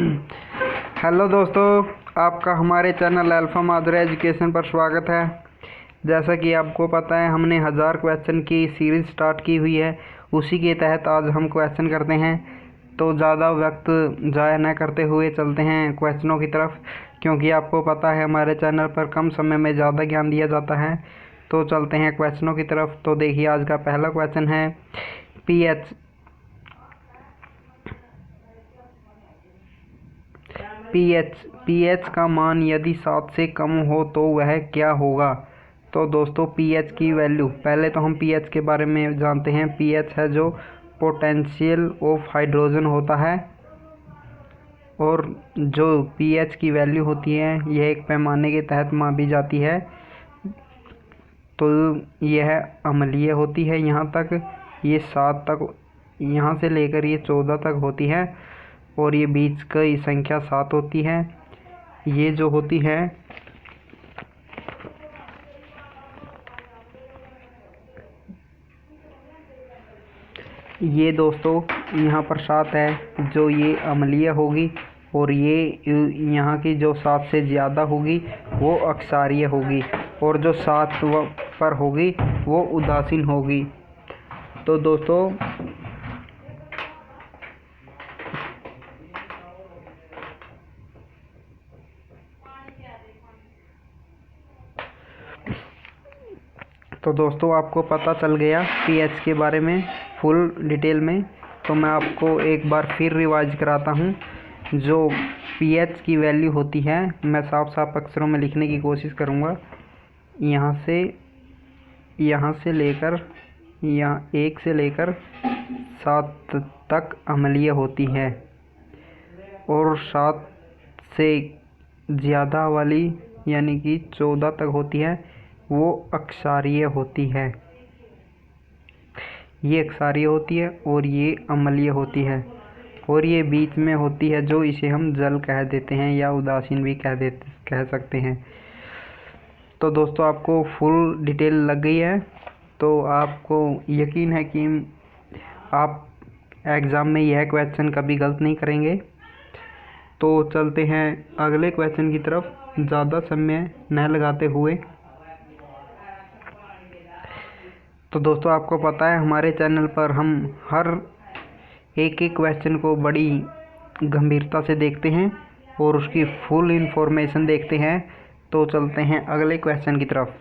Hello दोस्तों, आपका हमारे चैनल अल्फ़ा माधुरी एजुकेशन पर स्वागत है। जैसा कि आपको पता है, हमने 1000 क्वेश्चन की सीरीज़ स्टार्ट की हुई है। उसी के तहत आज हम क्वेश्चन करते हैं। तो ज़्यादा वक्त ज़ाया न करते हुए चलते हैं क्वेश्चनों की तरफ, क्योंकि आपको पता है हमारे चैनल पर कम समय में ज़्यादा ज्ञान दिया जाता है। तो चलते हैं क्वेश्चनों की तरफ। तो देखिए, आज का पहला क्वेश्चन है पीएच का मान यदि 7 से कम हो तो वह क्या होगा। तो दोस्तों, पीएच की वैल्यू, पहले तो हम पीएच के बारे में जानते हैं। पीएच है जो पोटेंशियल ऑफ हाइड्रोजन होता है, और जो पीएच की वैल्यू होती है यह एक पैमाने के तहत मापी जाती है। तो यह अम्लीय होती है। यहाँ तक ये 7 तक, यहाँ से लेकर ये 14 तक होती है, और ये बीच की संख्या 7 होती है। ये जो होती है ये दोस्तों यहाँ पर 7 है जो ये अम्लीय होगी, और ये यहाँ की जो 7 से ज़्यादा होगी वो अक्षारीय होगी, और जो 7 पर होगी वो उदासीन होगी। तो दोस्तों, आपको पता चल गया पीएच के बारे में फुल डिटेल में। तो मैं आपको एक बार फिर रिवाइज कराता हूँ। जो पीएच की वैल्यू होती है, मैं साफ साफ अक्षरों में लिखने की कोशिश करूँगा। यहाँ से लेकर 1 से लेकर 7 तक अम्लीय होती है, और 7 से ज़्यादा वाली यानी कि 14 तक होती है वो अक्षारीय होती है। ये अक्षारीय होती है और ये अम्लीय होती है, और ये बीच में होती है जो इसे हम जल कह देते हैं या उदासीन भी कह सकते हैं। तो दोस्तों, आपको फुल डिटेल लग गई है, तो आपको यकीन है कि आप एग्ज़ाम में यह क्वेश्चन कभी गलत नहीं करेंगे। तो चलते हैं अगले क्वेश्चन की तरफ, ज़्यादा समय न लगाते हुए। तो दोस्तों, आपको पता है हमारे चैनल पर हम हर एक क्वेश्चन को बड़ी गंभीरता से देखते हैं और उसकी फुल इंफॉर्मेशन देखते हैं। तो चलते हैं अगले क्वेश्चन की तरफ।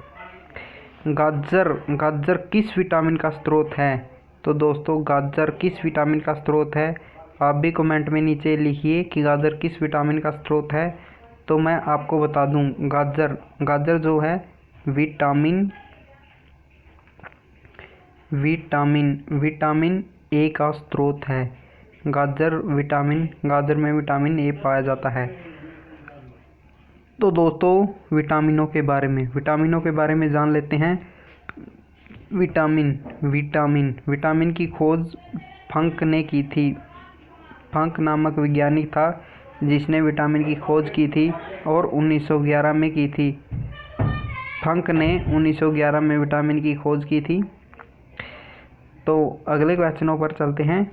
गाजर किस विटामिन का स्रोत है। तो दोस्तों, गाजर किस विटामिन का स्रोत है, आप भी कमेंट में नीचे लिखिए कि गाजर किस विटामिन का स्रोत है। तो मैं आपको बता दूं, गाजर जो है विटामिन ए का स्रोत है। गाजर में विटामिन ए पाया जाता है। तो दोस्तों, विटामिनों के बारे में जान लेते हैं। विटामिन की खोज फंक ने की थी। फंक नामक वैज्ञानिक था जिसने विटामिन की खोज की थी, और 1911 में की थी। फंक ने 1911 में विटामिन की खोज की थी। तो अगले क्वेश्चनों पर चलते हैं।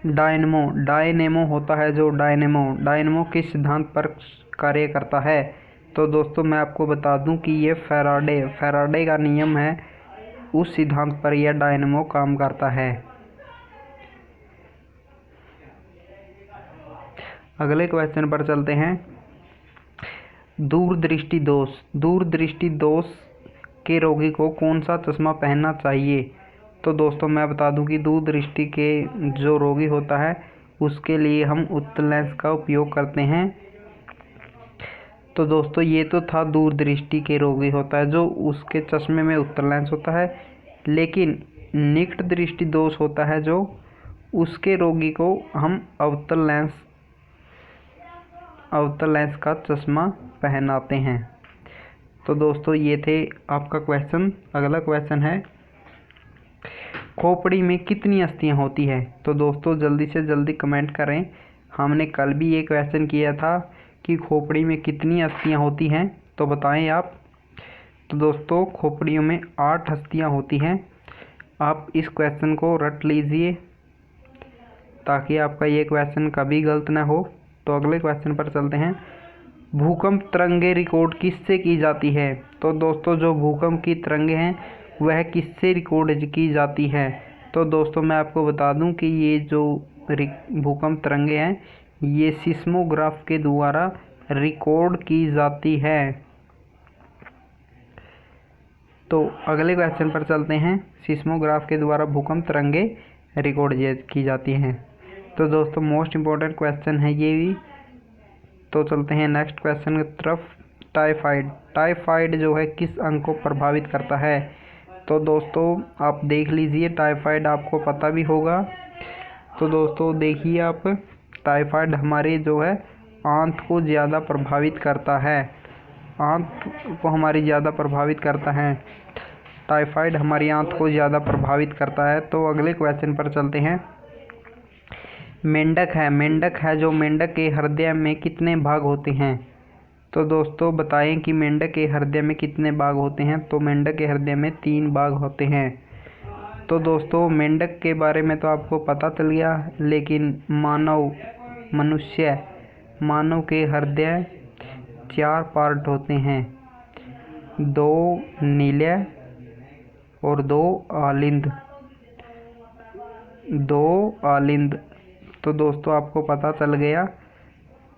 डायनेमो होता है जो डायनेमो किस सिद्धांत पर कार्य करता है। तो दोस्तों, मैं आपको बता दूं कि ये फैराडे का नियम है, उस सिद्धांत पर यह डायनेमो काम करता है। अगले क्वेश्चन पर चलते हैं। दूरदृष्टि दोष के रोगी को कौन सा चश्मा पहनना चाहिए। तो दोस्तों, मैं बता दूं कि दूरदृष्टि के जो रोगी होता है उसके लिए हम उत्तल लेंस का उपयोग करते हैं। तो दोस्तों, ये तो था दूरदृष्टि के रोगी होता है जो उसके चश्मे में उत्तल लेंस होता है, लेकिन निकट दृष्टि दोष होता है जो उसके रोगी को हम अवतल लेंस का चश्मा पहनाते हैं। तो दोस्तों, ये थे आपका क्वेश्चन। अगला क्वेश्चन है, खोपड़ी में कितनी अस्थियां होती है। तो दोस्तों, जल्दी से जल्दी कमेंट करें। हमने कल भी ये क्वेश्चन किया था कि खोपड़ी में कितनी अस्थियां होती हैं, तो बताएं आप। तो दोस्तों, खोपड़ियों में 8 अस्थियां होती हैं। आप इस क्वेश्चन को रट लीजिए। ताकि आपका ये क्वेश्चन कभी गलत ना हो। तो अगले क्वेश्चन पर चलते हैं। भूकंप तरंगे रिकॉर्ड किससे की जाती है? तो दोस्तों जो भूकंप की तरंगे हैं वह किससे रिकॉर्ड की जाती है? तो दोस्तों मैं आपको बता दूं कि ये जो भूकंप तरंगे हैं ये सिस्मोग्राफ के द्वारा रिकॉर्ड की जाती है। तो अगले क्वेश्चन पर चलते हैं। सिस्मोग्राफ के द्वारा भूकंप तरंगे रिकॉर्ड की जाती हैं। तो दोस्तों मोस्ट इम्पोर्टेंट क्वेश्चन है ये भी। तो चलते हैं नेक्स्ट क्वेश्चन की तरफ। टाइफाइड जो है किस अंग को प्रभावित करता है? तो दोस्तों आप देख लीजिए, टाइफाइड आपको पता भी होगा। तो दोस्तों देखिए आप, टाइफाइड हमारे जो है आंत को ज़्यादा प्रभावित करता है। आंत को हमारी ज़्यादा प्रभावित करता है। टाइफाइड हमारी आंत को ज़्यादा प्रभावित करता है। तो अगले क्वेश्चन पर चलते हैं। मेंढक है जो मेंढक के हृदय में कितने भाग होते हैं? तो दोस्तों बताएं कि मेंढक के हृदय में कितने भाग होते हैं? तो मेंढक के हृदय में 3 भाग होते हैं। तो दोस्तों मेंढक के बारे में तो आपको पता चल गया, लेकिन मानव के हृदय 4 पार्ट होते हैं, 2 नीले और 2 आलिंद। तो दोस्तों आपको पता चल गया,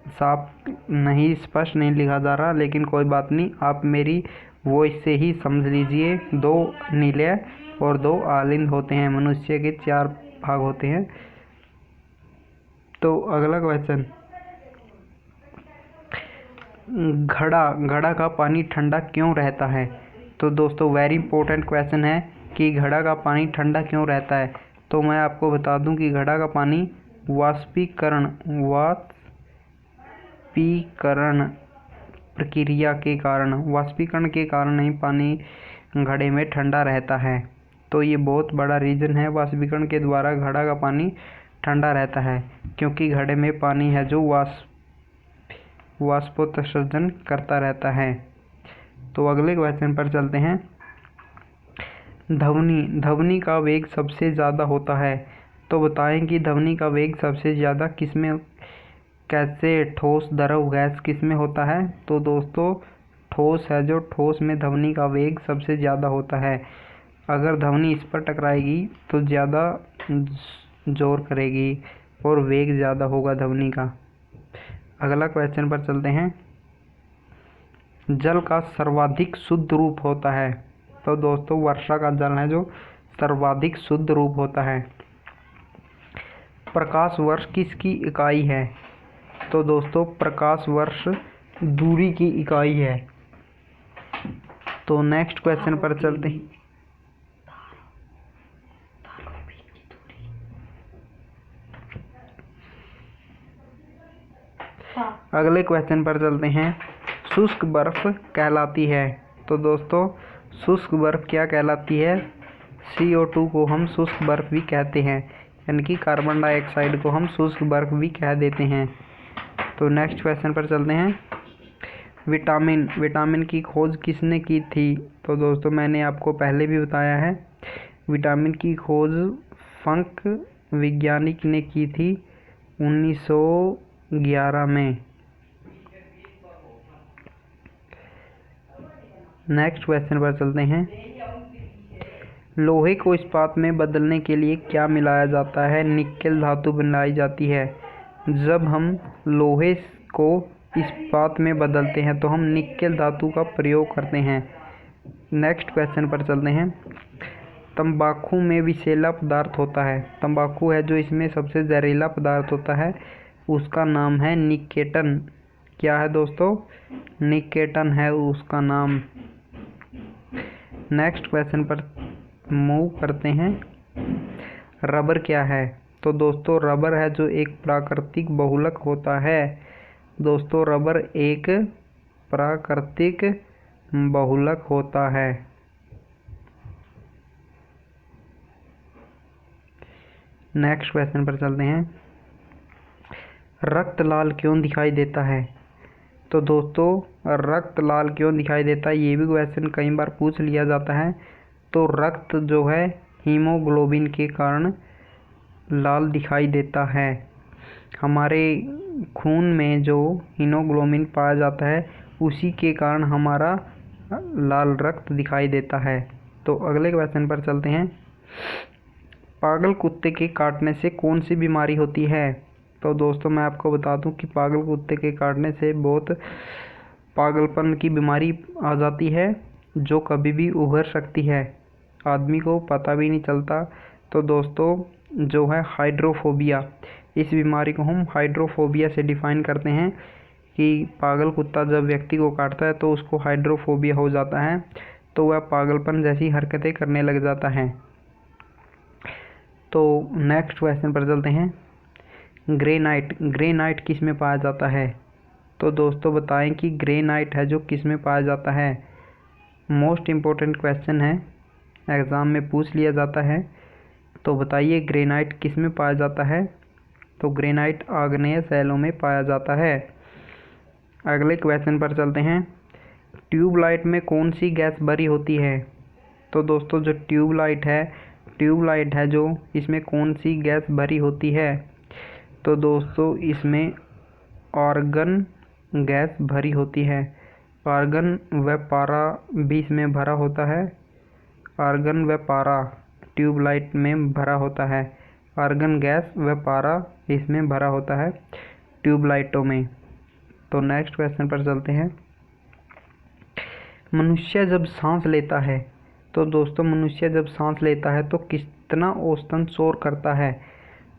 साफ नहीं, स्पष्ट नहीं लिखा जा रहा, लेकिन कोई बात नहीं, आप मेरी वॉइस से ही समझ लीजिए। 2 नीले और 2 आलिंद होते हैं। मनुष्य के 4 भाग होते हैं। तो अगला क्वेश्चन, घड़ा का पानी ठंडा क्यों रहता है? तो दोस्तों वेरी इंपॉर्टेंट क्वेश्चन है कि घड़ा का पानी ठंडा क्यों रहता है। तो मैं आपको बता दूं कि घड़ा का पानी वाष्पीकरण प्रक्रिया के कारण, वाष्पीकरण के कारण ही पानी घड़े में ठंडा रहता है। तो ये बहुत बड़ा रीज़न है, वाष्पीकरण के द्वारा घड़ा का पानी ठंडा रहता है, क्योंकि घड़े में पानी है जो वाष्पोत्सर्जन करता रहता है। तो अगले क्वेश्चन पर चलते हैं। ध्वनि का वेग सबसे ज़्यादा होता है। तो बताएं कि ध्वनि का वेग सबसे ज़्यादा किसमें, कैसे, ठोस, द्रव, गैस किसमें होता है? तो दोस्तों ठोस है जो, ठोस में ध्वनि का वेग सबसे ज़्यादा होता है। अगर ध्वनि इस पर टकराएगी तो ज़्यादा जोर करेगी और वेग ज़्यादा होगा ध्वनि का। अगला क्वेश्चन पर चलते हैं। जल का सर्वाधिक शुद्ध रूप होता है। तो दोस्तों वर्षा का जल है जो सर्वाधिक शुद्ध रूप होता है। प्रकाश वर्ष किसकी इकाई है? तो दोस्तों प्रकाश वर्ष दूरी की इकाई है। तो नेक्स्ट क्वेश्चन पर चलते हैं। अगले क्वेश्चन पर चलते हैं। शुष्क बर्फ कहलाती है। तो दोस्तों शुष्क बर्फ क्या कहलाती है? CO2 को हम शुष्क बर्फ भी कहते हैं, यानी कि कार्बन डाइऑक्साइड को हम शुष्क बर्फ भी कह देते हैं। तो नेक्स्ट क्वेश्चन पर चलते हैं। विटामिन की खोज किसने की थी? तो दोस्तों मैंने आपको पहले भी बताया है, विटामिन की खोज फंक वैज्ञानिक ने की थी 1911 में। नेक्स्ट क्वेश्चन पर चलते हैं। लोहे को इस्पात में बदलने के लिए क्या मिलाया जाता है? निकेल धातु बनाई जाती है। जब हम लोहे को इस्पात में बदलते हैं तो हम निकेल धातु का प्रयोग करते हैं। नेक्स्ट क्वेश्चन पर चलते हैं। तंबाकू में विषैला पदार्थ होता है। तंबाकू है जो इसमें सबसे जहरीला पदार्थ होता है, उसका नाम है निकेटन। क्या है दोस्तों? निकेटन है उसका नाम। नेक्स्ट क्वेश्चन पर मूव करते हैं। रबर क्या है? तो दोस्तों रबर है जो एक प्राकृतिक बहुलक होता है। दोस्तों रबर एक प्राकृतिक बहुलक होता है। नेक्स्ट क्वेश्चन पर चलते हैं। रक्त लाल क्यों दिखाई देता है? तो दोस्तों रक्त लाल क्यों दिखाई देता है, ये भी क्वेश्चन कई बार पूछ लिया जाता है। तो रक्त जो है हीमोग्लोबिन के कारण लाल दिखाई देता है। हमारे खून में जो हीमोग्लोबिन पाया जाता है उसी के कारण हमारा लाल रक्त दिखाई देता है। तो अगले क्वेश्चन पर चलते हैं। पागल कुत्ते के काटने से कौन सी बीमारी होती है? तो दोस्तों मैं आपको बता दूं कि पागल कुत्ते के काटने से बहुत पागलपन की बीमारी आ जाती है जो कभी भी उभर सकती है, आदमी को पता भी नहीं चलता। तो दोस्तों जो है हाइड्रोफोबिया, इस बीमारी को हम हाइड्रोफोबिया से डिफाइन करते हैं कि पागल कुत्ता जब व्यक्ति को काटता है तो उसको हाइड्रोफोबिया हो जाता है, तो वह पागलपन जैसी हरकतें करने लग जाता है। तो नेक्स्ट क्वेश्चन पर चलते हैं। ग्रेनाइट किस में पाया जाता है? तो दोस्तों बताएं कि ग्रेनाइट है जो किस में पाया जाता है। मोस्ट इम्पोर्टेंट क्वेश्चन है, एग्ज़ाम में पूछ लिया जाता है। तो बताइए ग्रेनाइट किस में पाया जाता है? तो ग्रेनाइट आग्नेय शैलों में पाया जाता है। अगले क्वेश्चन पर चलते हैं। ट्यूबलाइट में कौन सी गैस भरी होती है? तो दोस्तों जो ट्यूबलाइट है जो इसमें कौन सी गैस भरी होती है? तो दोस्तों इसमें आर्गन गैस भरी होती है। आर्गन व पारा भी इसमें भरा होता है। आर्गन व पारा ट्यूबलाइट में भरा होता है। आर्गन गैस व पारा इसमें भरा होता है ट्यूबलाइटों में। तो नेक्स्ट क्वेश्चन पर चलते हैं। मनुष्य जब सांस लेता है, तो दोस्तों मनुष्य जब सांस लेता है तो कितना औसतन शोर करता है?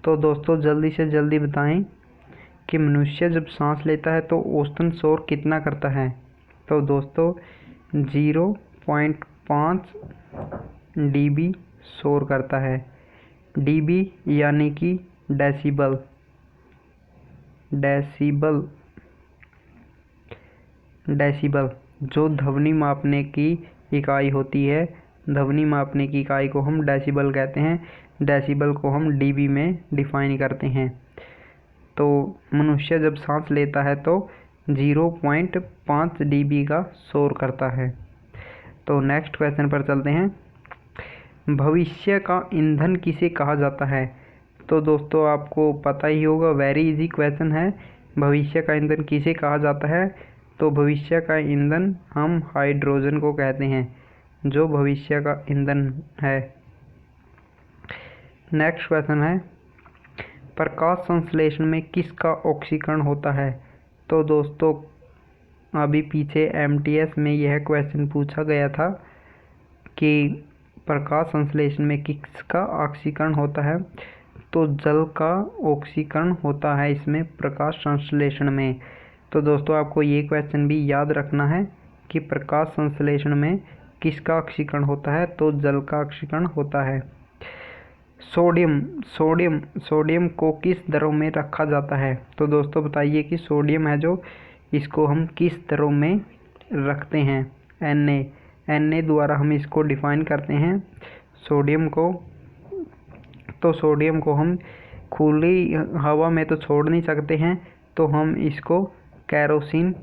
तो दोस्तों जल्दी से जल्दी बताएं कि मनुष्य जब सांस लेता है तो औसतन शोर कितना करता है? तो दोस्तों 0.5 dB शोर करता है। dB यानी कि डेसिबल। डेसिबल जो ध्वनि मापने की इकाई होती है, ध्वनि मापने की इकाई को हम डेसिबल कहते हैं। डेसिबल को हम dB में डिफाइन करते हैं। तो मनुष्य जब सांस लेता है तो 0.5 dB का शोर करता है। तो नेक्स्ट क्वेश्चन पर चलते हैं। भविष्य का ईंधन किसे कहा जाता है? तो दोस्तों आपको पता ही होगा, वेरी इजी क्वेश्चन है। भविष्य का ईंधन किसे कहा जाता है? तो भविष्य का ईंधन हम हाइड्रोजन को कहते हैं, जो भविष्य का ईंधन है। नेक्स्ट क्वेश्चन है। प्रकाश संश्लेषण में किसका ऑक्सीकरण होता है? तो दोस्तों अभी पीछे MTS में यह क्वेश्चन पूछा गया था कि प्रकाश संश्लेषण में किसका ऑक्सीकरण होता है, तो जल का ऑक्सीकरण होता है इसमें प्रकाश संश्लेषण में। तो दोस्तों आपको ये क्वेश्चन भी याद रखना है कि प्रकाश संश्लेषण में किसका ऑक्सीकरण होता है, तो जल का ऑक्सीकरण होता है। सोडियम को किस दरों में रखा जाता है? तो दोस्तों बताइए कि सोडियम है जो इसको हम किस दरों में रखते हैं? Na द्वारा हम इसको डिफाइन करते हैं सोडियम को। तो सोडियम को हम खुली हवा में तो छोड़ नहीं सकते हैं, तो हम इसको कैरोसिन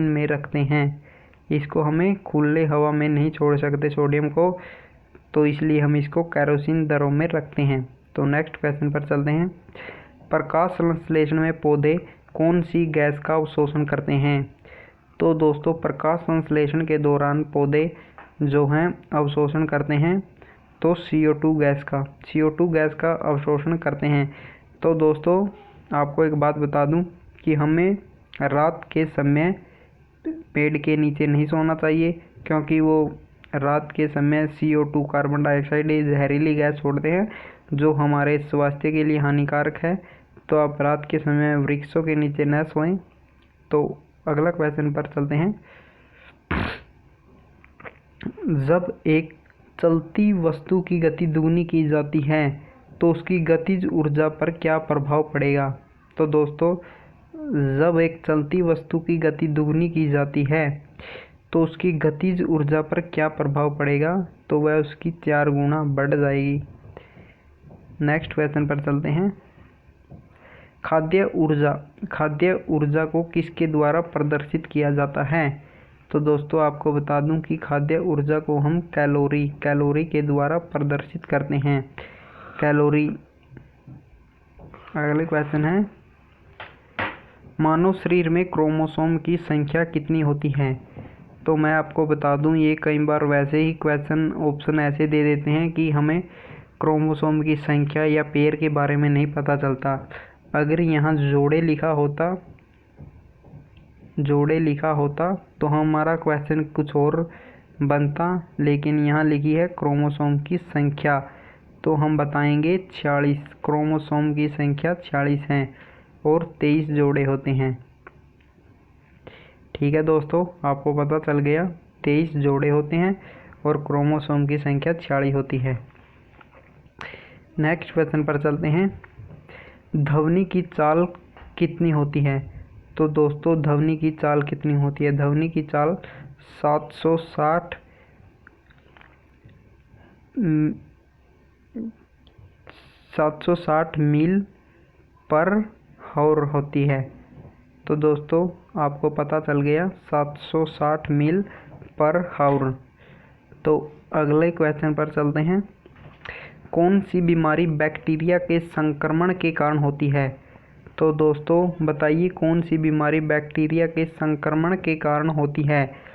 में रखते हैं। इसको हमें खुले हवा में नहीं छोड़ सकते सोडियम को, तो इसलिए हम इसको कैरोसिन दरों में रखते हैं। तो नेक्स्ट क्वेश्चन पर चलते हैं। प्रकाश संश्लेषण में पौधे कौन सी गैस का अवशोषण करते हैं? तो दोस्तों प्रकाश संश्लेषण के दौरान पौधे जो हैं अवशोषण करते हैं तो CO2 गैस का अवशोषण करते हैं। तो दोस्तों आपको एक बात बता दूं कि हमें रात के समय पेड़ के नीचे नहीं सोना चाहिए, क्योंकि वो रात के समय CO2 कार्बन डाइऑक्साइड जहरीली गैस छोड़ते हैं जो हमारे स्वास्थ्य के लिए हानिकारक है। तो आप रात के समय वृक्षों के नीचे न सोएं। तो अगला क्वेश्चन पर चलते हैं। जब एक चलती वस्तु की गति दुगनी की जाती है तो उसकी गतिज ऊर्जा पर क्या प्रभाव पड़ेगा? तो दोस्तों जब एक चलती वस्तु की गति दुगनी की जाती है तो उसकी गतिज ऊर्जा पर क्या प्रभाव पड़ेगा? तो वह उसकी 4 गुना बढ़ जाएगी। नेक्स्ट क्वेश्चन पर चलते हैं। खाद्य ऊर्जा को किसके द्वारा प्रदर्शित किया जाता है? तो दोस्तों आपको बता दूं कि खाद्य ऊर्जा को हम कैलोरी के द्वारा प्रदर्शित करते हैं। अगले क्वेश्चन है, मानव शरीर में क्रोमोसोम की संख्या कितनी होती है? तो मैं आपको बता दूं, ये कई बार वैसे ही क्वेश्चन ऑप्शन ऐसे दे देते हैं कि हमें क्रोमोसोम की संख्या या पेयर के बारे में नहीं पता चलता। अगर यहाँ जोड़े लिखा होता तो हमारा क्वेश्चन कुछ और बनता, लेकिन यहाँ लिखी है क्रोमोसोम की संख्या, तो हम बताएंगे 46। क्रोमोसोम की संख्या 46 है और 23 जोड़े होते हैं। ठीक है दोस्तों, आपको पता चल गया, 23 जोड़े होते हैं और क्रोमोसोम की संख्या 46 होती है। नेक्स्ट क्वेश्चन पर चलते हैं, ध्वनि की चाल कितनी होती है? तो दोस्तों ध्वनि की चाल कितनी होती है? ध्वनि की चाल 760 मील पर हावर होती है। तो दोस्तों आपको पता चल गया, 760 मील पर हावर। तो अगले क्वेश्चन पर चलते हैं, कौन सी बीमारी बैक्टीरिया के संक्रमण के कारण होती है? तो दोस्तों बताइए, कौन सी बीमारी बैक्टीरिया के संक्रमण के कारण होती है?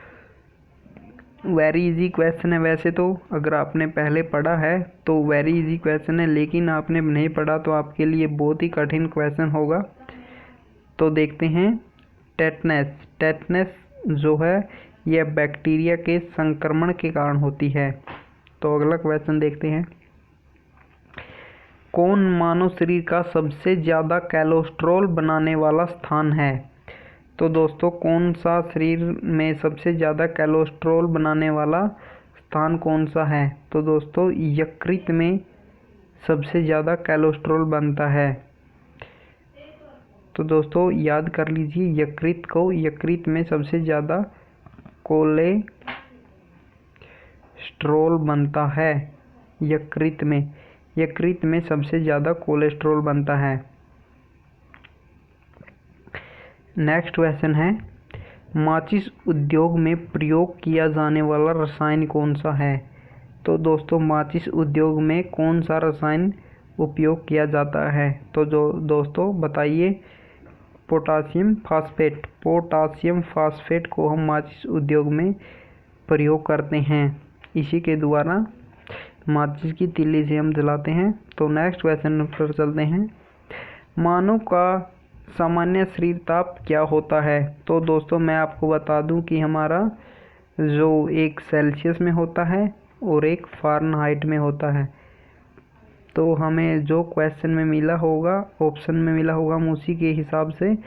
वेरी इजी क्वेश्चन है। वैसे तो अगर आपने पहले पढ़ा है तो वेरी इजी क्वेश्चन है, लेकिन आपने नहीं पढ़ा तो आपके लिए बहुत ही कठिन क्वेश्चन होगा। तो देखते हैं, टेटनस जो है यह बैक्टीरिया के संक्रमण के कारण होती है। तो अगला क्वेश्चन देखते हैं, कौन मानव शरीर का सबसे ज़्यादा कोलेस्ट्रॉल बनाने वाला स्थान है? तो दोस्तों कौन सा शरीर में सबसे ज़्यादा कोलेस्ट्रॉल बनाने वाला स्थान कौन सा है? तो दोस्तों यकृत में सबसे ज़्यादा कोलेस्ट्रॉल बनता है। तो दोस्तों याद कर लीजिए यकृत को, यकृत में सबसे ज़्यादा कोलेस्ट्रॉल बनता है। यकृत में सबसे ज़्यादा कोलेस्ट्रॉल बनता है। नेक्स्ट क्वेश्चन है, माचिस उद्योग में प्रयोग किया जाने वाला रसायन कौन सा है? तो दोस्तों माचिस उद्योग में कौन सा रसायन उपयोग किया जाता है? तो दोस्तों बताइए, पोटासियम फास्फेट को हम माचिस उद्योग में प्रयोग करते हैं। इसी के द्वारा माचिस की तिल्ली से हम जलाते हैं। तो नेक्स्ट क्वेश्चन पर चलते हैं, मानव का सामान्य शरीर ताप क्या होता है? तो दोस्तों मैं आपको बता दूं कि हमारा जो एक सेल्सियस में होता है और एक फ़ारेनहाइट में होता है। तो हमें जो क्वेश्चन में मिला होगा, ऑप्शन में मिला होगा, हम उसी के हिसाब से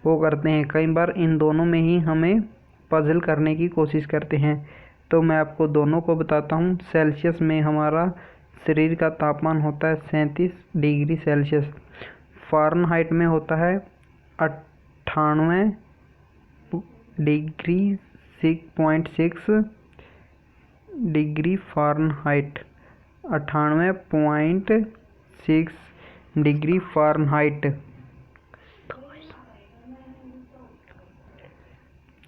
वो करते हैं। कई बार इन दोनों में ही हमें पजल करने की कोशिश करते हैं। तो मैं आपको दोनों को बताता हूँ। सेल्सियस में हमारा शरीर का तापमान होता है 37 डिग्री सेल्सियस। फ़ारेनहाइट में होता है 98 degree 6.6 degree Fahrenheit, 98.6 degree Fahrenheit.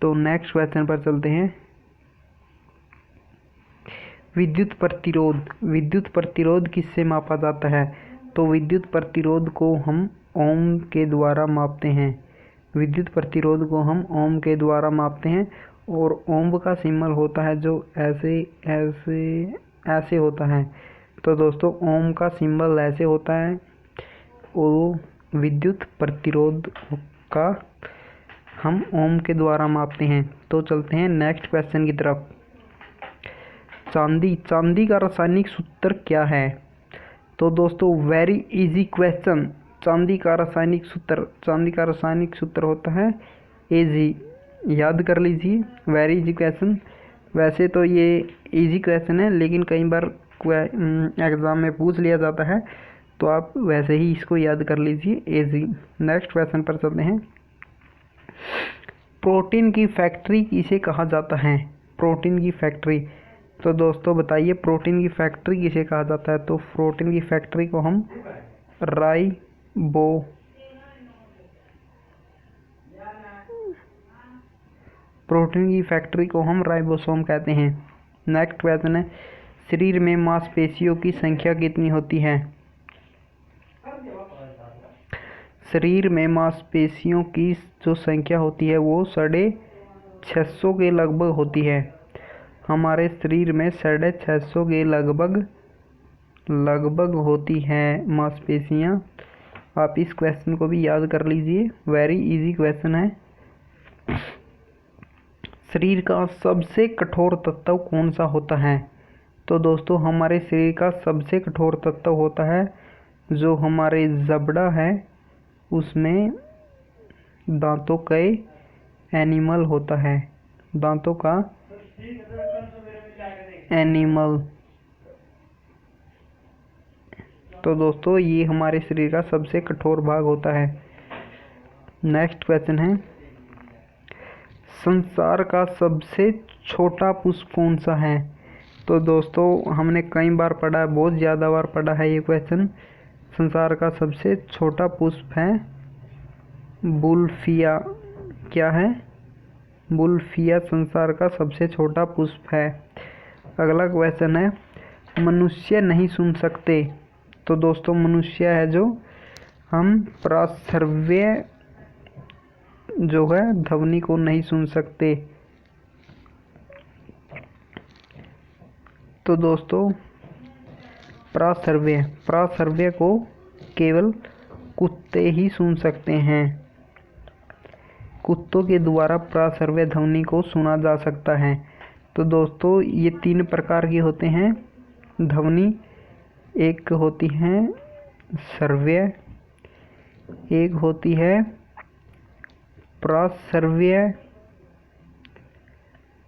तो नेक्स्ट क्वेश्चन पर चलते हैं, विद्युत प्रतिरोध किससे मापा जाता है? तो विद्युत प्रतिरोध को हम ओम के द्वारा मापते हैं। और ओम का सिंबल होता है जो ऐसे होता है। तो दोस्तों ओम का सिंबल ऐसे होता है, वो विद्युत प्रतिरोध का हम ओम के द्वारा मापते हैं। तो चलते हैं नेक्स्ट क्वेश्चन की तरफ। चांदी का रासायनिक सूत्र क्या है? तो दोस्तों वेरी इजी क्वेश्चन, चांदी का रासायनिक सूत्र होता है Ag। याद कर लीजिए, वेरी इजी क्वेश्चन। वैसे तो ये इजी क्वेश्चन है, लेकिन कई बार एग्ज़ाम में पूछ लिया जाता है, तो आप वैसे ही इसको याद कर लीजिए, Ag। नेक्स्ट क्वेश्चन पर चलते हैं, प्रोटीन की फैक्ट्री किसे कहा जाता है? प्रोटीन की फैक्ट्री। तो दोस्तों बताइए, प्रोटीन की फैक्ट्री किसे कहा जाता है? तो प्रोटीन की फैक्ट्री को हम राइबोसोम कहते हैं। नेक्स्ट क्वेश्चन है, शरीर में मांसपेशियों की संख्या कितनी होती है? शरीर में मांसपेशियों की जो संख्या होती है वो 650 के लगभग होती है। हमारे शरीर में 650 के लगभग होती हैं मांसपेशियाँ। आप इस क्वेश्चन को भी याद कर लीजिए, वेरी इजी क्वेश्चन है। शरीर का सबसे कठोर तत्व कौन सा होता है? तो दोस्तों हमारे शरीर का सबसे कठोर तत्व होता है जो हमारे जबड़ा है, उसमें दांतों का एनिमल होता है, दांतों का एनिमल। तो दोस्तों ये हमारे शरीर का सबसे कठोर भाग होता है। नेक्स्ट क्वेश्चन है, संसार का सबसे छोटा पुष्प कौन सा है? तो दोस्तों हमने कई बार पढ़ा है, बहुत ज़्यादा बार पढ़ा है ये क्वेश्चन। संसार का सबसे छोटा पुष्प है बुल्फिया। क्या है? बुल्फिया संसार का सबसे छोटा पुष्प है। अगला क्वेश्चन है, मनुष्य नहीं सुन सकते। तो दोस्तों मनुष्य है जो हम प्राश्रव्य जो है ध्वनि को नहीं सुन सकते। तो दोस्तों प्राश्रव्य को केवल कुत्ते ही सुन सकते हैं। कुत्तों के द्वारा प्राश्रव्य ध्वनि को सुना जा सकता है। तो दोस्तों ये 3 प्रकार की होते हैं ध्वनि। एक होती है श्रव्य, एक होती है प्राश्रव्य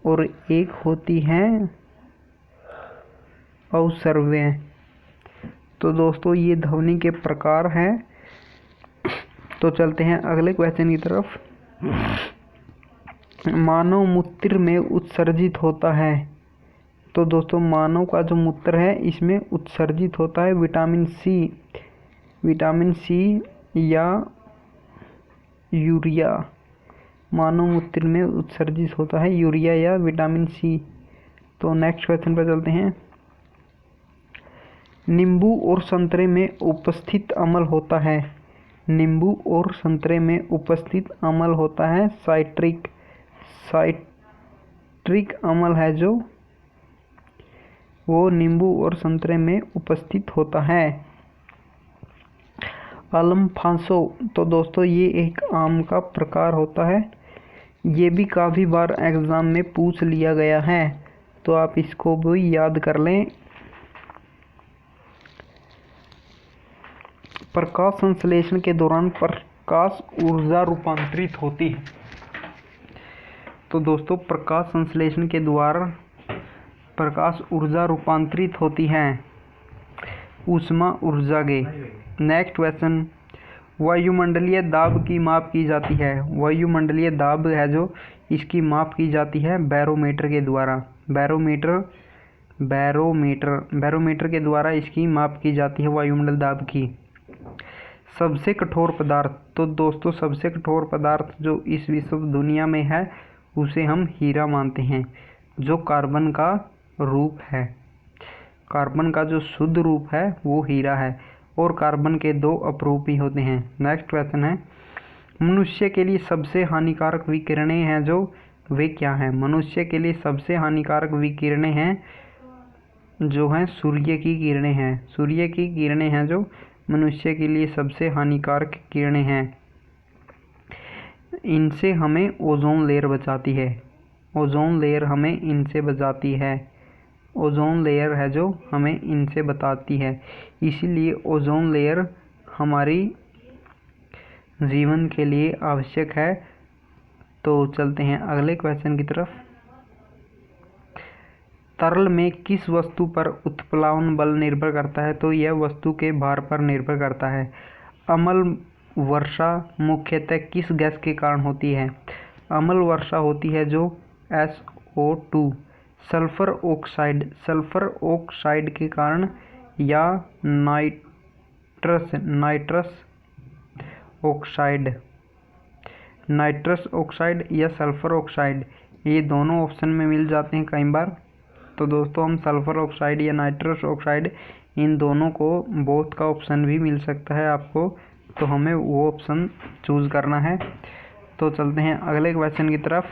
और एक होती है अश्रव्य। तो दोस्तों ये ध्वनि के प्रकार हैं। तो चलते हैं अगले क्वेश्चन की तरफ। मानव मूत्र में उत्सर्जित होता है। तो दोस्तों मानव का जो मूत्र है इसमें उत्सर्जित होता है विटामिन सी या यूरिया। मानव मूत्र में उत्सर्जित होता है यूरिया या विटामिन सी। तो नेक्स्ट क्वेश्चन पर चलते हैं। नींबू और संतरे में उपस्थित अम्ल होता है। नींबू और संतरे में उपस्थित अम्ल होता है साइट्रिक अम्ल है जो वो नींबू और संतरे में उपस्थित होता है। अल्फांसो। तो दोस्तों ये एक आम का प्रकार होता है। ये भी काफ़ी बार एग्ज़ाम में पूछ लिया गया है, तो आप इसको भी याद कर लें। प्रकाश संश्लेषण के दौरान प्रकाश ऊर्जा रूपांतरित होती है। तो दोस्तों प्रकाश संश्लेषण के द्वारा प्रकाश ऊर्जा रूपांतरित होती है ऊष्मा ऊर्जा के। नेक्स्ट क्वेश्चन, वायुमंडलीय दाब की माप की जाती है। वायुमंडलीय दाब है जो इसकी माप की जाती है बैरोमीटर के द्वारा। बैरोमीटर के द्वारा इसकी माप की जाती है वायुमंडल दाब की। सबसे कठोर पदार्थ। तो दोस्तों सबसे कठोर पदार्थ जो इस विश्व दुनिया में है उसे हम हीरा मानते हैं, जो कार्बन का रूप है। कार्बन का जो शुद्ध रूप है वो हीरा है और कार्बन के 2 अपरूप ही होते हैं। नेक्स्ट क्वेश्चन है, मनुष्य के लिए सबसे हानिकारक विकिरणें हैं जो वे क्या हैं? मनुष्य के लिए सबसे हानिकारक विकिरणें हैं जो हैं सूर्य की किरणें हैं। सूर्य की किरणें हैं जो मनुष्य के लिए सबसे हानिकारक किरणें हैं। इनसे हमें ओजोन लेयर बचाती है। ओजोन लेयर हमें इनसे बचाती है। ओजोन लेयर है जो हमें इनसे बताती है। इसीलिए ओजोन लेयर हमारी जीवन के लिए आवश्यक है। तो चलते हैं अगले क्वेश्चन की तरफ। तरल में किस वस्तु पर उत्प्लावन बल निर्भर करता है? तो यह वस्तु के भार पर निर्भर करता है। अम्ल वर्षा मुख्यतः किस गैस के कारण होती है? अम्ल वर्षा होती है जो SO2 सल्फर ऑक्साइड के कारण या नाइट्रस ऑक्साइड या सल्फर ऑक्साइड, ये दोनों ऑप्शन में मिल जाते हैं कई बार। तो दोस्तों हम सल्फर ऑक्साइड या नाइट्रस ऑक्साइड इन दोनों को बोथ का ऑप्शन भी मिल सकता है आपको, तो हमें वो ऑप्शन चूज़ करना है। तो चलते हैं अगले क्वेश्चन की तरफ।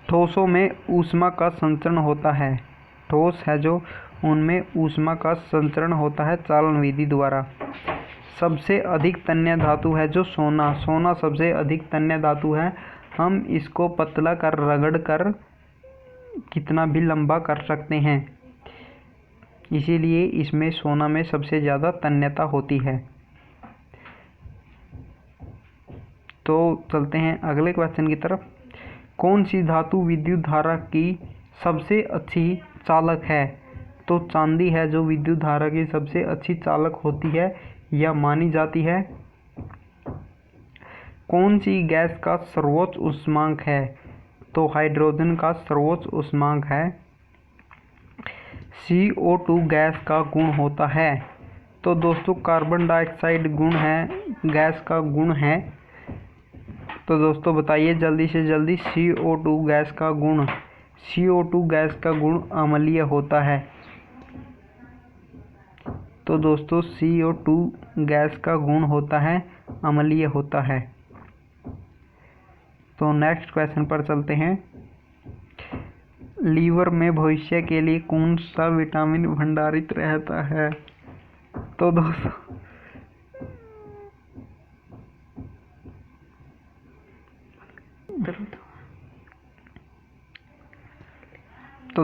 ठोसों में ऊष्मा का संचरण होता है। ठोस है जो, उनमें ऊष्मा का संचरण होता है चालन विधि द्वारा। सबसे अधिक तन्य धातु है जो सोना। सोना सबसे अधिक तन्य धातु है। हम इसको पतला कर रगड़ कर कितना भी लंबा कर सकते हैं, इसीलिए इसमें सोना में सबसे ज़्यादा तन्यता होती है। तो चलते हैं अगले क्वेश्चन की तरफ। कौन सी धातु विद्युत धारा की सबसे अच्छी चालक है? तो चांदी है जो विद्युत धारा की सबसे अच्छी चालक होती है या मानी जाती है। कौन सी गैस का सर्वोच्च उष्मांक है? तो हाइड्रोजन का सर्वोच्च उष्मांक है। CO2 गैस का गुण होता है। तो दोस्तों कार्बन डाइऑक्साइड गुण है, गैस का गुण है। तो दोस्तों बताइए जल्दी से जल्दी CO2 गैस का गुण। CO2 गैस का गुण अम्लीय होता है। तो दोस्तों CO2 गैस का गुण होता है अम्लीय होता है। तो नेक्स्ट क्वेश्चन पर चलते हैं। लीवर में भविष्य के लिए कौन सा विटामिन भंडारित रहता है? तो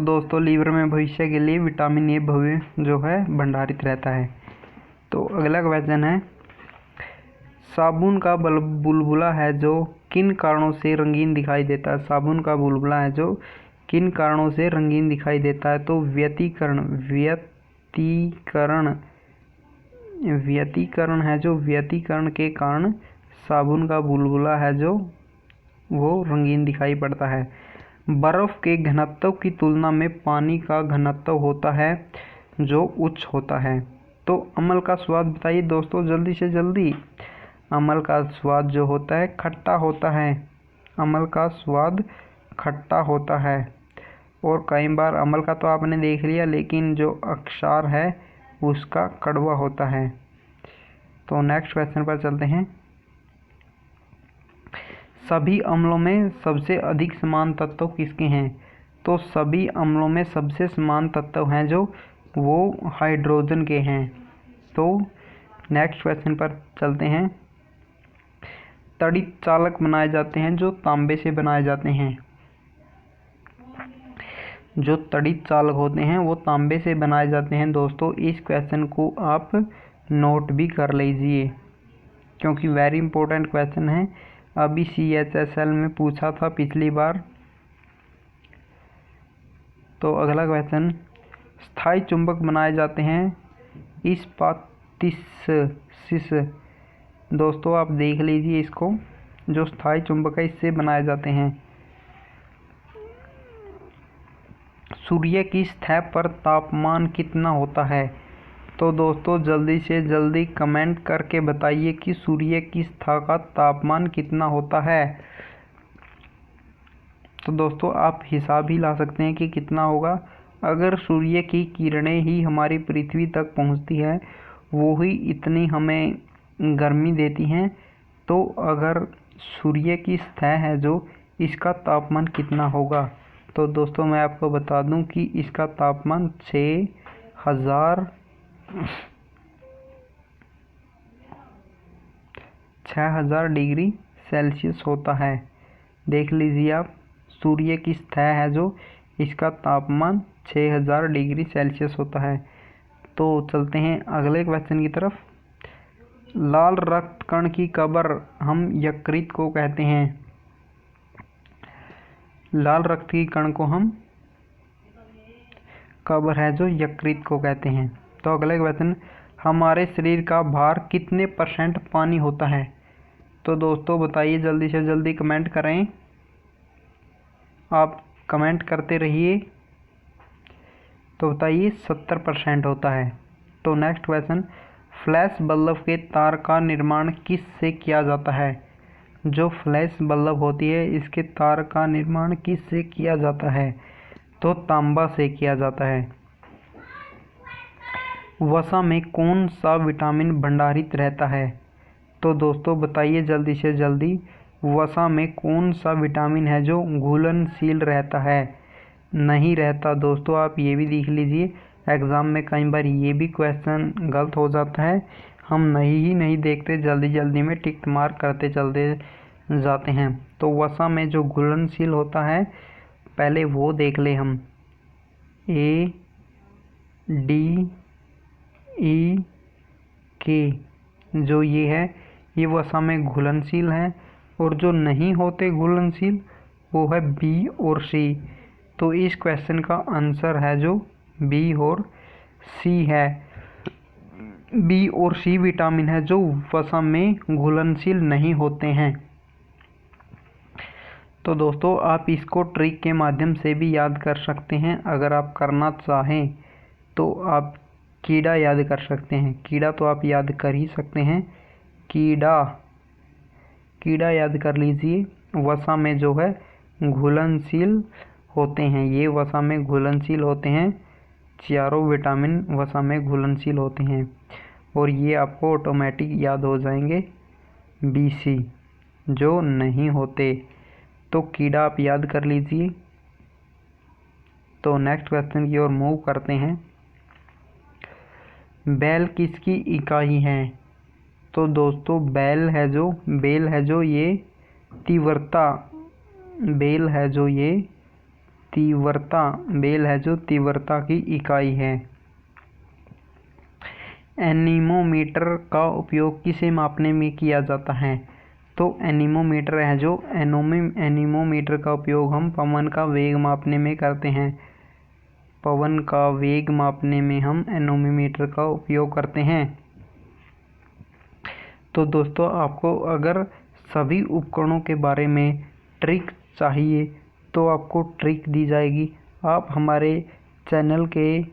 दोस्तों लीवर में भविष्य के लिए विटामिन ए जो है भंडारित रहता है। तो अगला क्वेश्चन है, साबुन का बुलबुला है जो किन कारणों से रंगीन दिखाई देता है? साबुन का बुलबुला है जो किन कारणों से रंगीन दिखाई देता है? तो व्यतिकरण है जो, व्यतिकरण के कारण साबुन का बुलबुला है जो वो रंगीन दिखाई पड़ता है। बर्फ के घनत्व की तुलना में पानी का घनत्व होता है जो उच्च होता है। तो अम्ल का स्वाद बताइए दोस्तों जल्दी से जल्दी। अम्ल का स्वाद जो होता है खट्टा होता है। अम्ल का स्वाद खट्टा होता है। और कई बार अम्ल का तो आपने देख लिया, लेकिन जो अक्षार है उसका कड़वा होता है। तो नेक्स्ट क्वेश्चन पर चलते हैं। सभी अम्लों में सबसे अधिक समान तत्व किसके हैं? तो सभी अम्लों में सबसे समान तत्व हैं जो वो हाइड्रोजन के हैं। तो नेक्स्ट क्वेश्चन पर चलते हैं। तड़ित चालक बनाए जाते हैं जो तांबे से बनाए जाते हैं। जो तड़ित चालक होते हैं वो तांबे से बनाए जाते हैं। दोस्तों इस क्वेश्चन को आप नोट भी कर लीजिए क्योंकि वेरी इंपॉर्टेंट क्वेश्चन है। अभी CHSL में पूछा था पिछली बार। तो अगला क्वेश्चन, स्थायी चुंबक बनाए जाते हैं इस्पातिस। दोस्तों आप देख लीजिए इसको, जो स्थायी चुंबक है इससे बनाए जाते हैं। सूर्य की सतह पर तापमान कितना होता है? तो दोस्तों जल्दी से जल्दी कमेंट करके बताइए कि सूर्य की सतह का तापमान कितना होता है। तो दोस्तों आप हिसाब ही ला सकते हैं कि कितना होगा। अगर सूर्य की किरणें ही हमारी पृथ्वी तक पहुंचती है, वो ही इतनी हमें गर्मी देती हैं, तो अगर सूर्य की सतह है जो, इसका तापमान कितना होगा? तो दोस्तों मैं आपको बता दूं कि इसका तापमान 6000 डिग्री सेल्सियस होता है। देख लीजिए आप, सूर्य की सतह है जो, इसका तापमान 6000 डिग्री सेल्सियस होता है। तो चलते हैं अगले क्वेश्चन की तरफ। लाल रक्त कण की कब्र हम यकृत को कहते हैं। लाल रक्त की कण को हम कब्र है जो यकृत को कहते हैं। तो अगले क्वेश्चन, हमारे शरीर का भार कितने % पानी होता है? तो दोस्तों बताइए जल्दी से जल्दी कमेंट करें। आप कमेंट करते रहिए। तो बताइए 70% होता है। तो नेक्स्ट क्वेश्चन, फ्लैश बल्ब के तार का निर्माण किस से किया जाता है? जो फ्लैश बल्ब होती है इसके तार का निर्माण किस से किया जाता है? तो तांबा से किया जाता है। वसा में कौन सा विटामिन भंडारित रहता है? तो दोस्तों बताइए जल्दी से जल्दी, वसा में कौन सा विटामिन है जो घुलनशील रहता है? नहीं रहता दोस्तों, आप ये भी देख लीजिए, एग्ज़ाम में कई बार ये भी क्वेश्चन गलत हो जाता है। हम नहीं देखते, जल्दी जल्दी में टिक मार्क करते चलते जाते हैं। तो वसा में जो घुलनशील होता है पहले वो देख ले हम। A, D, E, K जो ये है ये वसा में घुलनशील है, और जो नहीं होते घुलनशील वो है B और C। तो इस क्वेश्चन का आंसर है जो B और C है। B और C विटामिन है जो वसा में घुलनशील नहीं होते हैं। तो दोस्तों आप इसको ट्रिक के माध्यम से भी याद कर सकते हैं। अगर आप करना चाहें तो आप कीड़ा याद कर सकते हैं। कीड़ा तो आप याद कर ही सकते हैं। कीड़ा याद कर लीजिए, वसा में जो है घुलनशील होते हैं। ये वसा में घुलनशील होते हैं, चारों विटामिन वसा में घुलनशील होते हैं, और ये आपको ऑटोमेटिक याद हो जाएंगे। BC जो नहीं होते। तो कीड़ा आप याद कर लीजिए। तो नेक्स्ट क्वेश्चन की ओर मूव करते हैं। बेल किसकी इकाई है? तो दोस्तों बेल है जो ये तीव्रता, बेल है जो तीव्रता की इकाई है। एनीमोमीटर का उपयोग किसे मापने में किया जाता है? तो एनीमोमीटर है जो एनीमोमीटर का उपयोग हम पवन का वेग मापने में करते हैं। पवन का वेग मापने में हम एनीमोमीटर का उपयोग करते हैं। तो दोस्तों आपको अगर सभी उपकरणों के बारे में ट्रिक चाहिए तो आपको ट्रिक दी जाएगी। आप हमारे चैनल के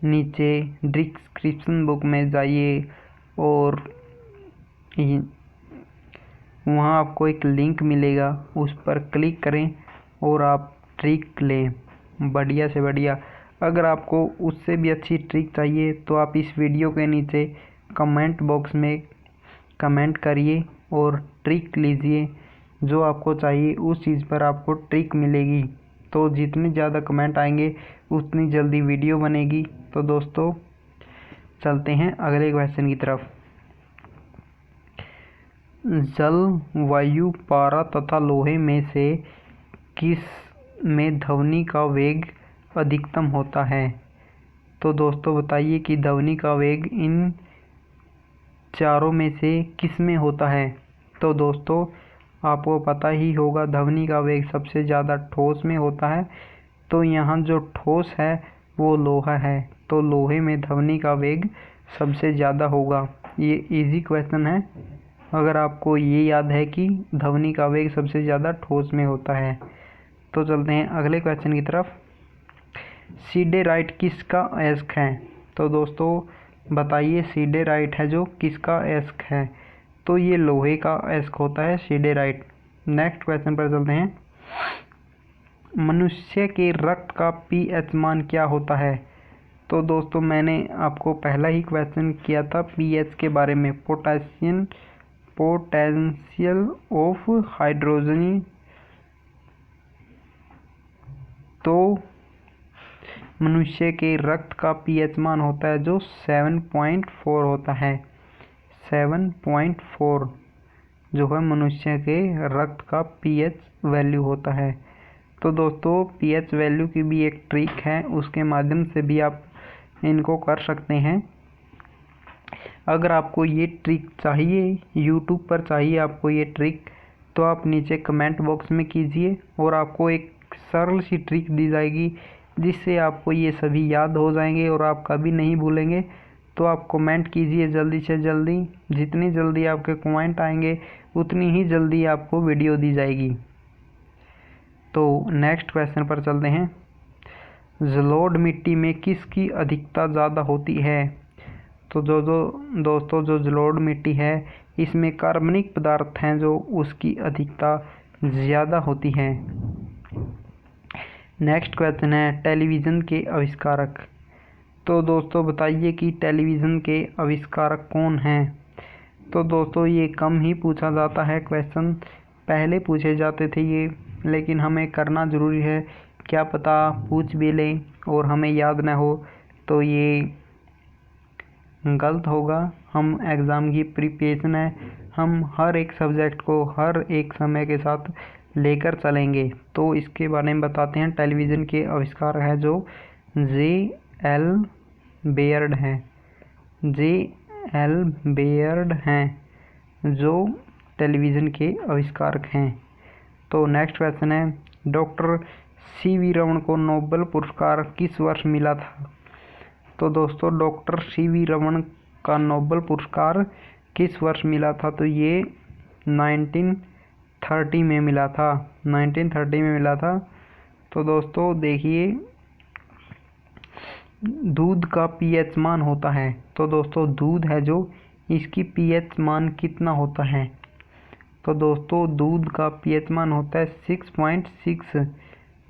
नीचे डिस्क्रिप्शन बुक में जाइए और वहाँ आपको एक लिंक मिलेगा, उस पर क्लिक करें और आप ट्रिक लें बढ़िया से बढ़िया। अगर आपको उससे भी अच्छी ट्रिक चाहिए तो आप इस वीडियो के नीचे कमेंट बॉक्स में कमेंट करिए और ट्रिक लीजिए। जो आपको चाहिए उस चीज़ पर आपको ट्रिक मिलेगी। तो जितने ज़्यादा कमेंट आएंगे उतनी जल्दी वीडियो बनेगी। तो दोस्तों चलते हैं अगले क्वेश्चन की तरफ। जल, वायु, पारा तथा लोहे में से किस में ध्वनि का वेग अधिकतम होता है? तो दोस्तों बताइए कि ध्वनि का वेग इन चारों में से किस में होता है? तो दोस्तों आपको पता ही होगा, ध्वनि का वेग सबसे ज़्यादा ठोस में होता है। तो यहाँ जो ठोस है वो लोहा है, तो लोहे में ध्वनि का वेग सबसे ज़्यादा होगा। ये इजी क्वेश्चन है, अगर आपको ये याद है कि ध्वनि का वेग सबसे ज़्यादा ठोस में होता है। तो चलते हैं अगले क्वेश्चन की तरफ। सिडेराइट किसका अयस्क है? तो दोस्तों बताइए सिडेराइट है जो किसका अयस्क है? तो ये लोहे का अयस्क होता है सिडेराइट। नेक्स्ट क्वेश्चन पर चलते हैं। मनुष्य के रक्त का pH मान क्या होता है? तो दोस्तों मैंने आपको पहला ही क्वेश्चन किया था pH के बारे में, पोटेंशियल ऑफ हाइड्रोजन। तो मनुष्य के रक्त का pH मान होता है जो 7.4 होता है। 7.4 जो है मनुष्य के रक्त का pH वैल्यू होता है। तो दोस्तों pH वैल्यू की भी एक ट्रिक है, उसके माध्यम से भी आप इनको कर सकते हैं। अगर आपको ये ट्रिक चाहिए, यूट्यूब पर चाहिए आपको ये ट्रिक, तो आप नीचे कमेंट बॉक्स में कीजिए और आपको एक सरल सी ट्रिक दी जाएगी जिससे आपको ये सभी याद हो जाएंगे और आप कभी नहीं भूलेंगे। तो आप कमेंट कीजिए जल्दी से जल्दी। जितनी जल्दी आपके कमेंट आएंगे उतनी ही जल्दी आपको वीडियो दी जाएगी। तो नेक्स्ट क्वेश्चन पर चलते हैं। जलोढ़ मिट्टी में किसकी अधिकता ज़्यादा होती है? तो दोस्तों जो जलोढ़ मिट्टी है इसमें कार्बनिक पदार्थ हैं जो उसकी अधिकता ज़्यादा होती है। नेक्स्ट क्वेश्चन है टेलीविज़न के आविष्कारक। तो दोस्तों बताइए कि टेलीविज़न के आविष्कारक कौन हैं। तो दोस्तों ये कम ही पूछा जाता है क्वेश्चन, पहले पूछे जाते थे ये, लेकिन हमें करना ज़रूरी है, क्या पता पूछ भी लें और हमें याद न हो तो ये गलत होगा। हम एग्ज़ाम की प्रिपरेशन है, हम हर एक सब्जेक्ट को हर एक समय के साथ लेकर चलेंगे। तो इसके बारे में बताते हैं। टेलीविज़न के आविष्कार है जो J.L. बेयर्ड हैं, J.L. बेयर्ड हैं जो टेलीविज़न के आविष्कारक हैं। तो नेक्स्ट क्वेश्चन है, डॉक्टर C.V. रमन को नोबेल पुरस्कार किस वर्ष मिला था। तो दोस्तों डॉक्टर C.V. रमन का नोबेल पुरस्कार किस वर्ष मिला था, तो ये 1930 में मिला था, 1930 में मिला था। तो दोस्तों देखिए दूध का pH मान होता है, तो दोस्तों दूध है जो इसकी pH मान कितना होता है। तो दोस्तों दूध का pH मान होता है 6.6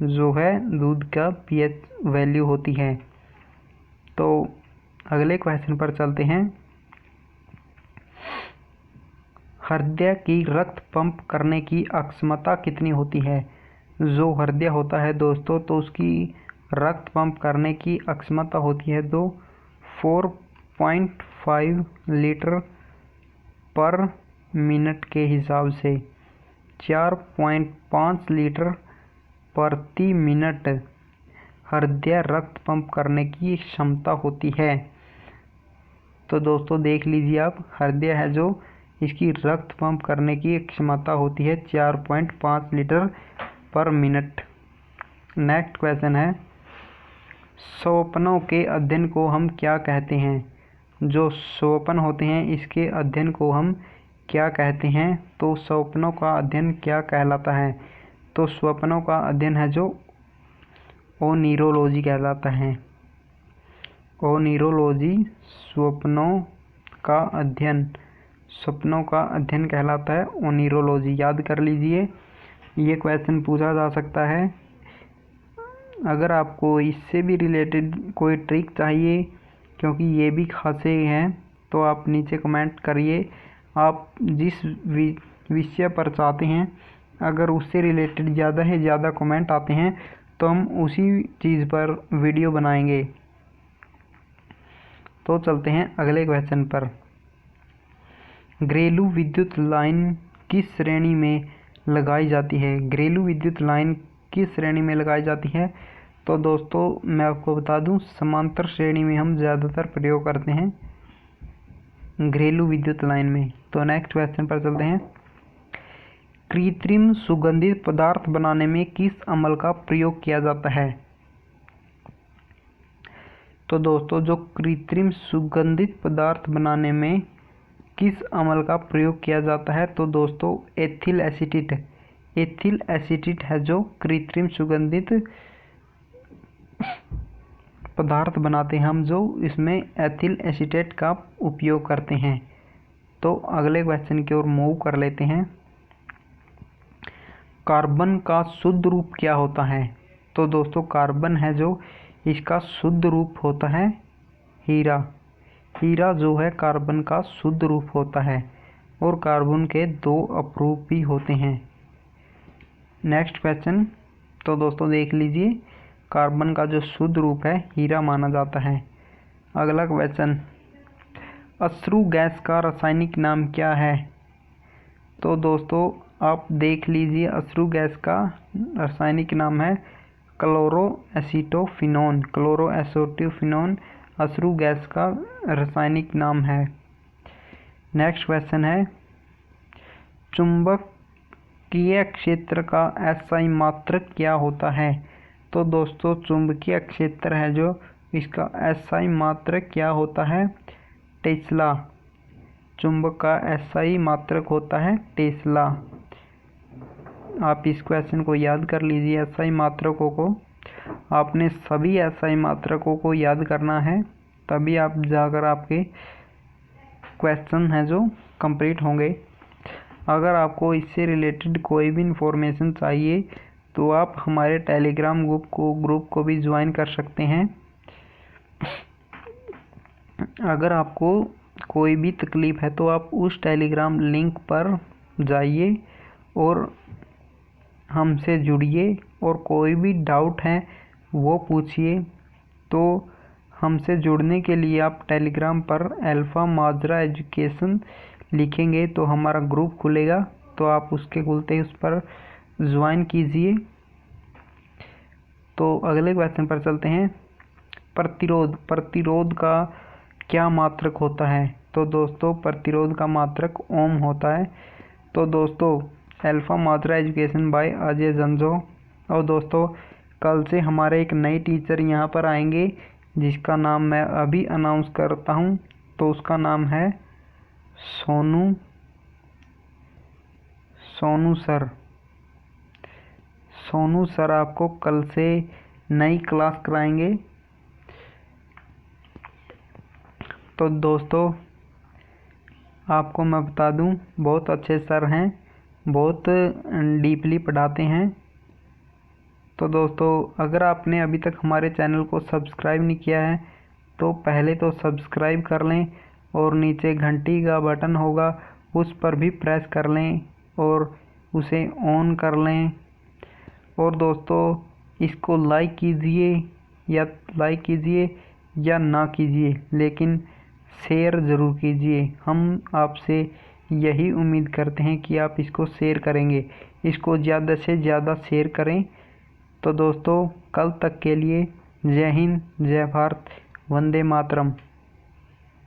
जो है दूध का pH वैल्यू होती है। तो अगले क्वेश्चन पर चलते हैं। हृदय की रक्त पंप करने की अक्षमता कितनी होती है। जो हृदय होता है दोस्तों तो उसकी रक्त पंप करने की अक्षमता होती है 4.5 लीटर पर मिनट के हिसाब से 4.5 लीटर प्रति मिनट हृदय रक्त पंप करने की क्षमता होती है। तो दोस्तों देख लीजिए आप, हृदय है जो इसकी रक्त पंप करने की क्षमता होती है 4.5 लीटर पर मिनट। नेक्स्ट क्वेश्चन है, स्वप्नों के अध्ययन को हम क्या कहते हैं। जो स्वप्न होते हैं इसके अध्ययन को हम क्या कहते हैं। तो स्वप्नों का अध्ययन क्या कहलाता है। तो स्वप्नों का अध्ययन है जो ओनिरोलॉजी कहलाता है। ओनिरोलॉजी स्वप्नों का अध्ययन, सपनों का अध्ययन कहलाता है ओनिरोलॉजी। याद कर लीजिए, ये क्वेश्चन पूछा जा सकता है। अगर आपको इससे भी रिलेटेड कोई ट्रिक चाहिए, क्योंकि ये भी खासे हैं, तो आप नीचे कमेंट करिए। आप जिस विषय पर चाहते हैं, अगर उससे रिलेटेड ज़्यादा से ज़्यादा कमेंट आते हैं तो हम उसी चीज़ पर वीडियो बनाएंगे। तो चलते हैं अगले क्वेश्चन पर। घरेलू विद्युत लाइन किस श्रेणी में लगाई जाती है। घरेलू विद्युत लाइन किस श्रेणी में लगाई जाती है। तो दोस्तों मैं आपको बता दूं, समांतर श्रेणी में हम ज़्यादातर प्रयोग करते हैं घरेलू विद्युत लाइन में। तो नेक्स्ट क्वेश्चन पर चलते हैं। कृत्रिम सुगंधित पदार्थ बनाने में किस अमल का प्रयोग किया जाता है। तो दोस्तों जो कृत्रिम सुगंधित पदार्थ बनाने में किस अमल का प्रयोग किया जाता है, तो दोस्तों एथिल एसीटेट। एथिल एसीटेट है जो कृत्रिम सुगंधित पदार्थ बनाते हैं हम, जो इसमें एथिल एसीटेट का उपयोग करते हैं। तो अगले क्वेश्चन की ओर मूव कर लेते हैं। कार्बन का शुद्ध रूप क्या होता है। तो दोस्तों कार्बन है जो इसका शुद्ध रूप होता है हीरा। हीरा जो है कार्बन का शुद्ध रूप होता है, और कार्बन के 2 अपरूप भी होते हैं। नेक्स्ट क्वेश्चन, तो दोस्तों देख लीजिए, कार्बन का जो शुद्ध रूप है हीरा माना जाता है। अगला क्वेश्चन, अश्रु गैस का रासायनिक नाम क्या है। तो दोस्तों आप देख लीजिए, अश्रु गैस का रासायनिक नाम है क्लोरोएसिटोफिनोन। क्लोरोएसिटोफिनोन अश्रु गैस का रासायनिक नाम है। नेक्स्ट क्वेश्चन है, चुंबकीय क्षेत्र का एसआई मात्रक क्या होता है। तो दोस्तों चुंबकीय क्षेत्र है जो इसका एसआई मात्रक क्या होता है, टेस्ला। चुंबक का एसआई मात्रक होता है टेस्ला। आप इस क्वेश्चन को याद कर लीजिए। एसआई मात्रकों को आपने सभी एसआई मात्रकों को याद करना है, तभी आप जाकर आपके क्वेश्चन हैं जो कंप्लीट होंगे। अगर आपको इससे रिलेटेड कोई भी इंफॉर्मेशन चाहिए तो आप हमारे टेलीग्राम ग्रुप को भी ज्वाइन कर सकते हैं। अगर आपको कोई भी तकलीफ़ है तो आप उस टेलीग्राम लिंक पर जाइए और हमसे जुड़िए, और कोई भी डाउट है वो पूछिए। तो हमसे जुड़ने के लिए आप टेलीग्राम पर अल्फ़ा माजरा एजुकेशन लिखेंगे तो हमारा ग्रुप खुलेगा, तो आप उसके खुलते ही उस पर ज्वाइन कीजिए। तो अगले क्वेश्चन पर चलते हैं। प्रतिरोध का क्या मात्रक होता है? तो दोस्तों प्रतिरोध का मात्रक ओम होता है। तो दोस्तों alpha Majra education by Ajay Janjo. और दोस्तों कल से हमारे एक नए टीचर यहाँ पर आएंगे जिसका नाम मैं अभी अनाउंस करता हूँ। तो उसका नाम है सोनू सर। सोनू सर आपको कल से नई क्लास कराएंगे। तो दोस्तों आपको मैं बता दूं, बहुत अच्छे सर हैं, बहुत डीपली पढ़ाते हैं। तो दोस्तों अगर आपने अभी तक हमारे चैनल को सब्सक्राइब नहीं किया है तो पहले तो सब्सक्राइब कर लें, और नीचे घंटी का बटन होगा उस पर भी प्रेस कर लें और उसे ऑन कर लें। और दोस्तों इसको लाइक कीजिए या ना कीजिए, लेकिन शेयर ज़रूर कीजिए। हम आपसे यही उम्मीद करते हैं कि आप इसको शेयर करेंगे। इसको ज़्यादा से ज़्यादा शेयर करें। तो दोस्तों कल तक के लिए जय हिंद, जय भारत, वंदे मातरम।